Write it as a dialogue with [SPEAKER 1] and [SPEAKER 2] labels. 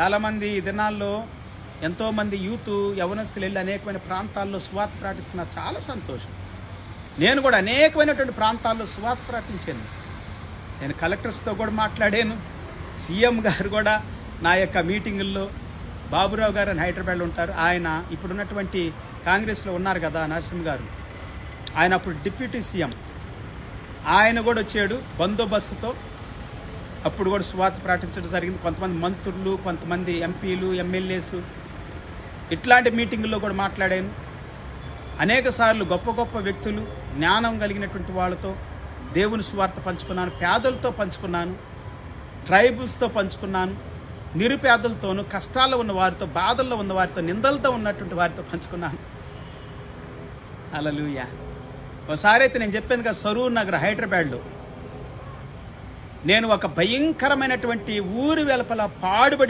[SPEAKER 1] చాలామంది ఈ దినాల్లో ఎంతోమంది యూత్ యవనస్తులు వెళ్ళి అనేకమైన ప్రాంతాల్లో సువార్త ప్రకటిస్తున్నారు. చాలా సంతోషం. నేను కూడా అనేకమైనటువంటి ప్రాంతాల్లో సువార్త ప్రకటించాను. నేను కలెక్టర్స్తో కూడా మాట్లాడాను. సీఎం గారు కూడా నా యొక్క మీటింగుల్లో, బాబురావు గారు అని హైదరాబాద్లో ఉంటారు, ఆయన ఇప్పుడున్నటువంటి కాంగ్రెస్లో ఉన్నారు కదా నరసింహ గారు, ఆయన అప్పుడు డిప్యూటీ సీఎం, ఆయన కూడా వచ్చాడు బందోబస్తుతో. అప్పుడు కూడా సువార్త ప్రకటించడం జరిగింది. కొంతమంది మంత్రులు, కొంతమంది ఎంపీలు, ఎమ్మెల్యేస్, ఇట్లాంటి మీటింగుల్లో కూడా మాట్లాడాను. అనేక సార్లు గొప్ప గొప్ప వ్యక్తులు, జ్ఞానం కలిగినటువంటి వాళ్ళతో దేవుని సువార్త పంచుకున్నాను. పేదలతో పంచుకున్నాను, ట్రైబల్స్తో పంచుకున్నాను, నిరుపేదలతోనూ, కష్టాల్లో ఉన్న వారితో, బాధల్లో ఉన్న వారితో, నిందలతో ఉన్నటువంటి వారితో పంచుకున్నాను. హల్లెలూయా. ఒకసారి అయితే నేను చెప్పాను కదా, సరూర్ నగర్ హైదరాబాద్లో నేను ఒక భయంకరమైనటువంటి ఊరి వెలుపల పాడుబడి